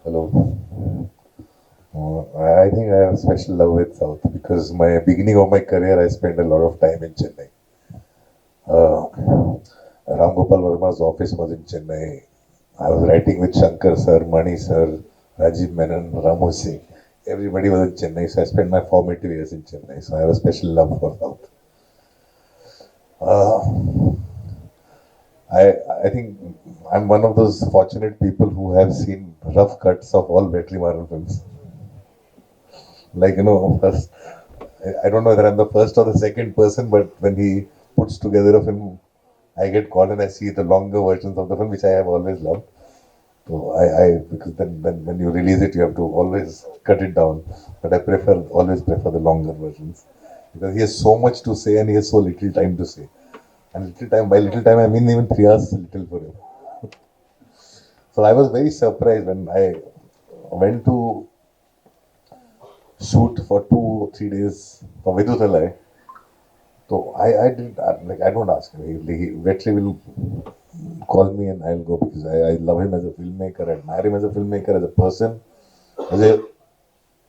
Hello. I think I have a special love with South because my beginning of my career I spent a lot of time in Chennai. Ram Gopal Verma's office was in Chennai. I was writing with Shankar sir, Mani sir, Rajiv Menon, Ramu Singh. Everybody was in Chennai, so I spent my formative years in Chennai. So I have a special love for South. Uh, I I think I'm one of those fortunate people who have seen rough cuts of all Vetrimaran films. First I don't know whether I'm the first or the second person, but when he puts together a film, I get called and I see the longer versions of the film, which I have always loved. So I because then when you release it, you have to always cut it down. But I always prefer the longer versions because he has so much to say and he has so little time to say. And little time by little time, I mean even 3 hours is little for him. So I was very surprised when I went to shoot for 2 or 3 days for Viduthalai. So I didn't like I don't ask him. He Vetri will call me and I'll go because I love him as a filmmaker. I admire him as a filmmaker, as a person, as a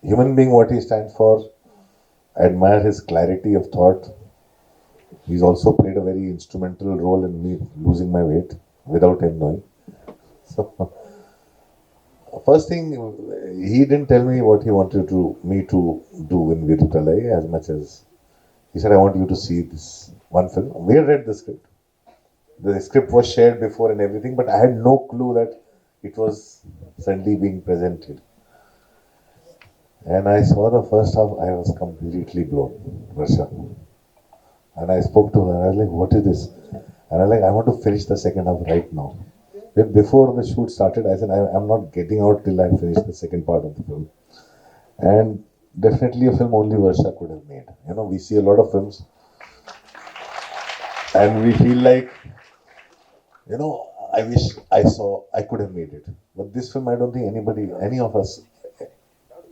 human being. What he stands for, I admire his clarity of thought. He's also played a very instrumental role in me losing my weight without him knowing. So first thing, he didn't tell me what he wanted to me to do in Virutalai as much as he said, I want you to see this one film. We had read the script. The script was shared before and everything, but I had no clue that it was suddenly being presented. And I saw the first half, I was completely blown, Varsha. And I spoke to her, I was like, what is this? And I was like, I want to finish the second half right now. Then before the shoot started, I said, I'm not getting out till I finish the second part of the film. And definitely a film only Varsha could have made. You know, we see a lot of films and we feel like, I wish I could have made it. But this film, I don't think any of us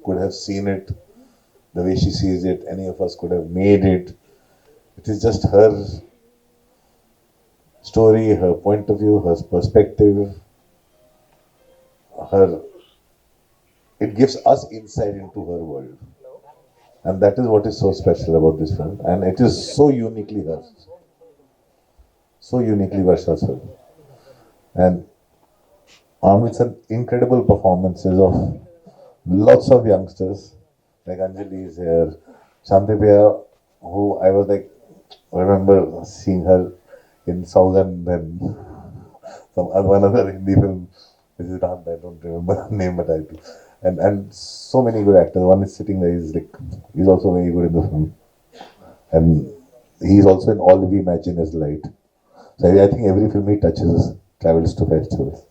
could have seen it the way she sees it. Any of us could have made it. It is just her story, her point of view, her perspective, her. It gives us insight into her world, and that is what is so special about this film. And it is so uniquely hers, so uniquely Varsha's film. And with some incredible performances of lots of youngsters, like Anjali is here, Shantipaya, who I was like, I remember seeing her in Saugan, then one other Hindi film, which is not, I don't remember the name, but I do. And so many good actors. One is sitting there, he's also very good in the film. And he's also in All We Imagine Is Light. So I think every film he touches travels to festivals.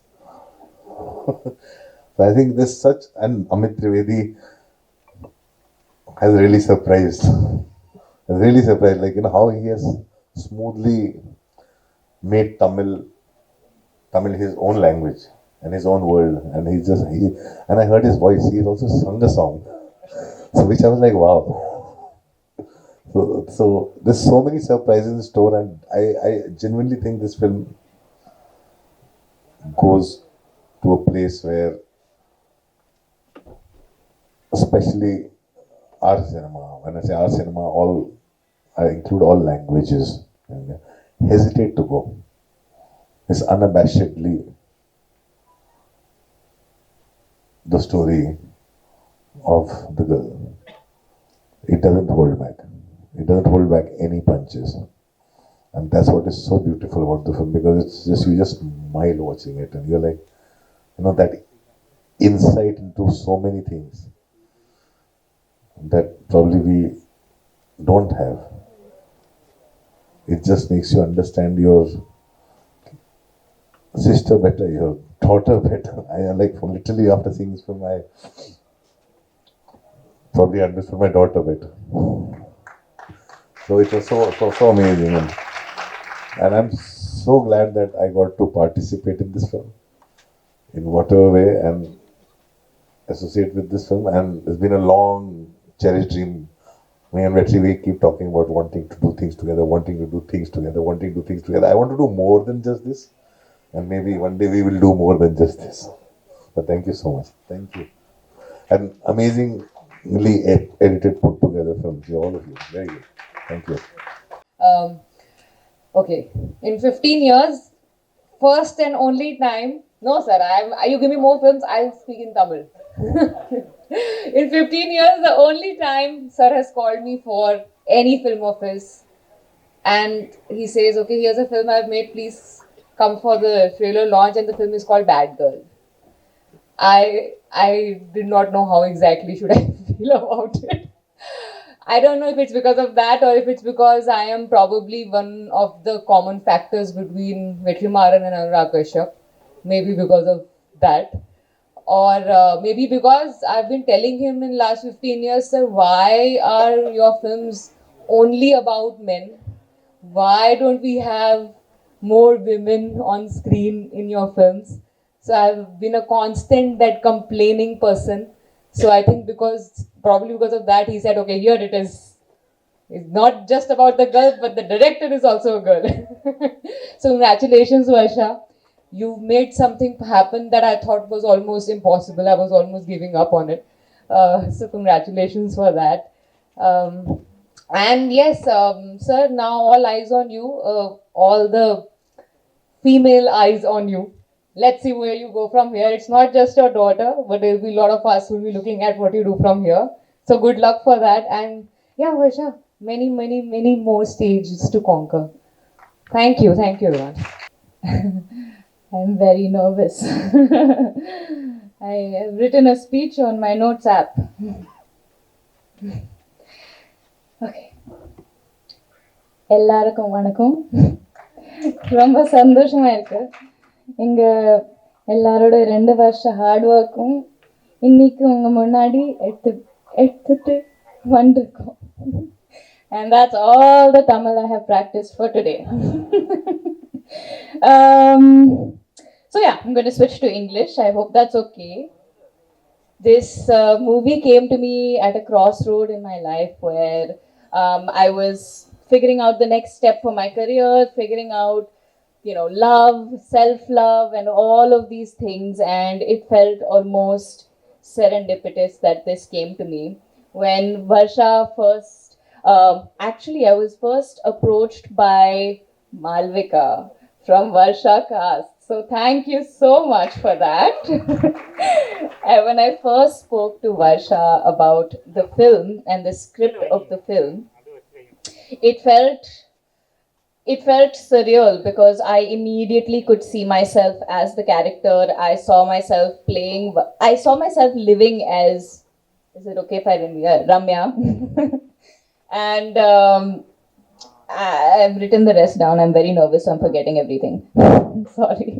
So I think this such, and Amit Trivedi has really surprised. Has really surprised, like, how he has smoothly made Tamil his own language and his own world. And and I heard his voice. He's also sung a song. So which I was like, wow. So there's so many surprises in store, and I genuinely think this film goes to a place where, especially our cinema, when I say our cinema, I include all languages, and hesitate to go. It's unabashedly the story of the girl. It doesn't hold back. It doesn't hold back any punches. And that's what is so beautiful about the film because you just smile watching it and you're like, that insight into so many things that probably we don't have. It just makes you understand your sister better, your daughter better. I like literally after seeing this film, I probably understood my daughter better. So it was so amazing, and I'm so glad that I got to participate in this film in whatever way and associate with this film. And it's been a long cherished dream. Me and Vetri, we keep talking about wanting to do things together, wanting to do things together, wanting to do things together. I want to do more than just this, and maybe one day we will do more than just this. But thank you so much. Thank you. And amazingly edited, put together films. All of you. Very good. Thank you. Um, okay, in 15 years, first and only time. No, sir. You give me more films, I'll speak in Tamil. In 15 years, the only time sir has called me for any film of his, and he says, "Okay, here's a film I've made. Please come for the trailer launch." And the film is called Bad Girl. I did not know how exactly should I feel about it. I don't know if it's because of that or if it's because I am probably one of the common factors between Vetrimaran and Anurag Kashyap. Maybe because of that. Or maybe because I've been telling him in last 15 years, sir, why are your films only about men? Why don't we have more women on screen in your films? So I've been a constant that complaining person. So I think probably because of that, he said, okay, here it is. It's not just about the girl, but the director is also a girl. So congratulations, Varsha. You made something happen that I thought was almost impossible. I was almost giving up on it. So congratulations for that. Um, and yes, sir, now all eyes on you. All the female eyes on you. Let's see where you go from here. It's not just your daughter, but there'll be a lot of us who'll be looking at what you do from here. So good luck for that. And yeah, Varsha, many, many, many more stages to conquer. Thank you, everyone. I'm very nervous. I have written a speech on my notes app. Okay. எல்லாருக்கும் வணக்கம். ரொம்ப சந்தோஷமா இருக்கு. இங்க எல்லாரோட 2 வருஷ heart ஒர்க்கும் இன்னைக்கு உங்க முன்னாடி எடுத்துட்டு வந்திருக்கோம். And that's all the Tamil I have practiced for today. So yeah, I'm going to switch to English. I hope that's okay. This movie came to me at a crossroad in my life where I was figuring out the next step for my career, figuring out, love, self-love, and all of these things. And it felt almost serendipitous that this came to me when Varsha first. Actually, I was first approached by Malvika from Varsha Cast. So thank you so much for that. And when I first spoke to Varsha about the film and the script of the film, it felt surreal because I immediately could see myself as the character. I saw myself living as, is it okay if I remember? Ramya. And I've written the rest down. I'm very nervous, so I'm forgetting everything. Sorry.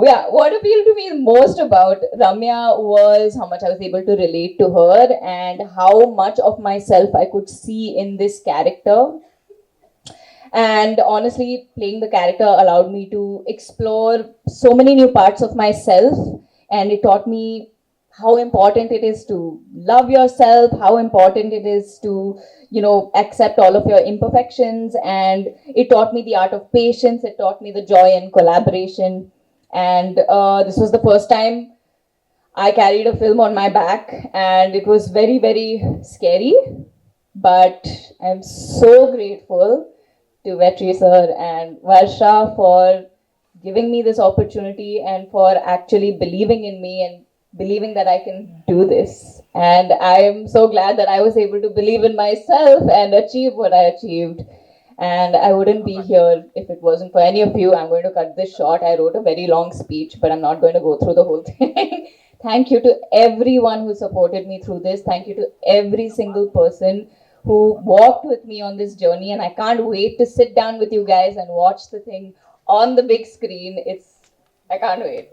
Yeah, what appealed to me most about Ramya was how much I was able to relate to her and how much of myself I could see in this character. And honestly, playing the character allowed me to explore so many new parts of myself, and it taught me how important it is to love yourself, how important it is to, accept all of your imperfections. And it taught me the art of patience, it taught me the joy in collaboration. And this was the first time I carried a film on my back, and it was very, very scary. But I'm so grateful to Vetri sir and Varsha for giving me this opportunity and for actually believing in me and believing that I can do this. And I'm so glad that I was able to believe in myself and achieve what I achieved. And I wouldn't be here if it wasn't for any of you. I'm going to cut this short. I wrote a very long speech, but I'm not going to go through the whole thing. Thank you to everyone who supported me through this. Thank you to every single person who walked with me on this journey. And I can't wait to sit down with you guys and watch the thing on the big screen. I can't wait.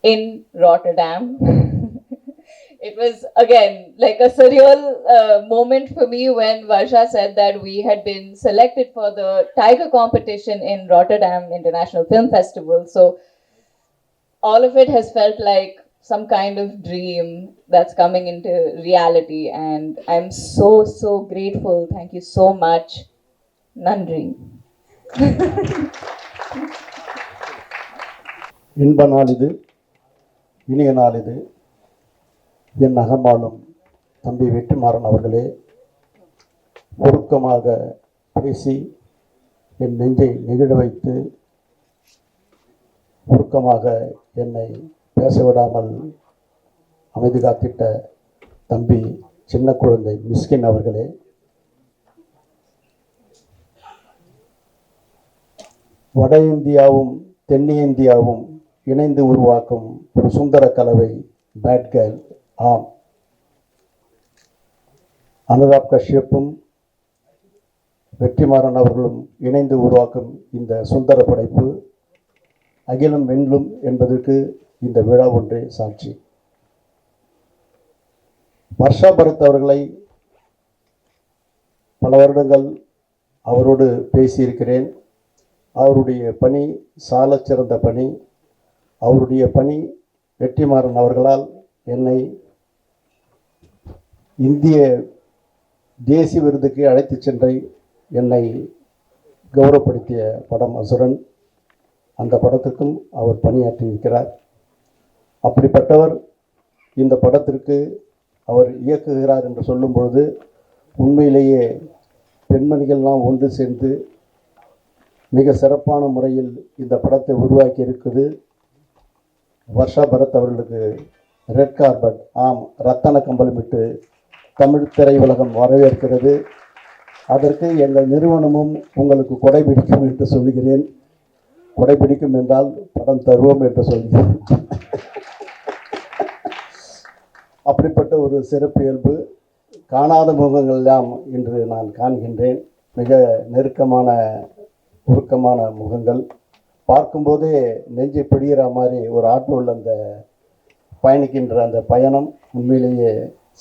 In Rotterdam. It was again like a surreal moment for me when Varsha said that we had been selected for the Tiger competition in Rotterdam International Film Festival. So all of it has felt like some kind of dream that's coming into reality, and I'm so, so grateful. Thank you so much. Nandri. இன்ப நாள் இது, இனிய நாள் இது. என் அகமாலும் தம்பி வெற்றிமாறன் அவர்களே ஒழுக்கமாக பேசி என் நெஞ்சை நெகிழ வைத்து ஒழுக்கமாக என்னை பேச விடாமல் அமைதி காத்திட்ட தம்பி சின்ன குழந்தை மிஸ்கின் அவர்களே, வட இந்தியாவும் தென்னிந்தியாவும் இணைந்து உருவாக்கும் ஒரு சுந்தர கலவை பேட் கேர்ள். ஆம், அனுராக் கஷ்யப்பும் வெற்றிமாறன் அவர்களும் இணைந்து உருவாக்கும் இந்த சுந்தர படைப்பு அகிலம் வெல்லும் என்பதற்கு இந்த விழா ஒன்றே சாட்சி. வர்ஷா பரத் அவர்களை பல வருடங்கள் அவரோடு பேசியிருக்கிறேன். அவருடைய பணி சாலச் சிறந்த பணி. அவருடைய பணி வெற்றிமாறன் அவர்களால் என்னை இந்திய தேசிய விருதுக்கு அழைத்து சென்று என்னை கௌரவப்படுத்திய படம் அசுரன். அந்த படத்துக்கும் அவர் பணியாற்றியிருக்கிறார். அப்படிப்பட்டவர் இந்த படத்திற்கு அவர் இயக்குகிறார் என்று சொல்லும் பொழுது உண்மையிலேயே பெண்மணிகள்லாம் ஒன்று சேர்ந்து மிக சிறப்பான முறையில் இந்த படத்தை உருவாக்கி இருக்குது. வர்ஷா பரத் அவர்களுக்கு ரெட் கார்பெட், ஆம், ரத்தன கம்பளமிட்டு தமிழ் திரையுலகம் வரவேற்கிறது. அதற்கு எங்கள் நிறுவனமும் உங்களுக்கு கொடைபிடிக்கும் என்று சொல்கிறேன். கொடைபிடிக்கும் என்றால் படம் தருவோம் என்று சொல்கிறேன். அப்படிப்பட்ட ஒரு சிறப்பு இயல்பு காணாத முகங்கள் எல்லாம் இன்று நான் காண்கின்றேன். மிக நெருக்கமான உருக்கமான முகங்கள், பார்க்கும்போதே நெஞ்சை பிடிகிற மாதிரி ஒரு ஆட்டோவில் அந்த பயணிக்கின்ற அந்த பயணம் உண்மையிலேயே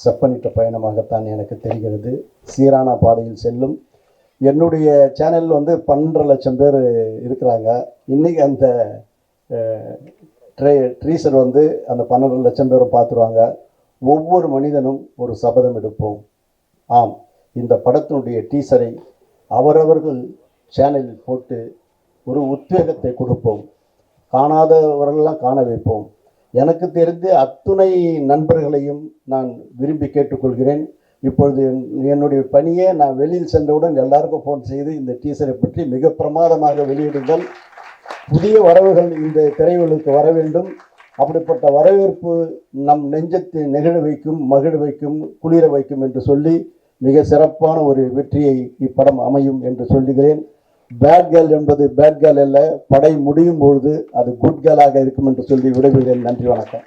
செப்பனிட்ட பயணமாகத்தான் எனக்கு தெரிகிறது. சீரான பாதையில் செல்லும். என்னுடைய சேனல் 12 லட்சம் பேர் இருக்கிறாங்க. இன்றைக்கி அந்த ட்ரீசர் அந்த 12 லட்சம் பேரும் பார்த்துருவாங்க. ஒவ்வொரு மனிதனும் ஒரு சபதம் எடுப்போம். ஆம், இந்த படத்தினுடைய டீசரை அவரவர்கள் சேனலில் போட்டு ஒரு உத்வேகத்தை கொடுப்போம். காணாதவர்களெல்லாம் காண வைப்போம். எனக்கு தெரிந்து அத்துணை நண்பர்களையும் நான் விரும்பி கேட்டுக்கொள்கிறேன். இப்பொழுது என்னுடைய பணியே நான் வெளியில் சென்றவுடன் எல்லாருக்கும் ஃபோன் செய்து இந்த டீசரை பற்றி மிக பிரமாதமாக வெளியிடுங்கள், புதிய வரவுகள் இந்த திரையுலகுக்கு வர வேண்டும். அப்படிப்பட்ட வரவேற்பு நம் நெஞ்சத்தை நெகிழ வைக்கும், மகிழ வைக்கும், குளிர வைக்கும் என்று சொல்லி மிக சிறப்பான ஒரு வெற்றியை இப்படம் அமையும் என்று சொல்லுகிறேன். பேட் கேர்ள் என்பது பேட் கேர்ள் அல்ல, படை முடியும் பொழுது அது குட் கேர்ளாக இருக்கும் என்று சொல்லி விடைபெறுகிறேன். நன்றி, வணக்கம்.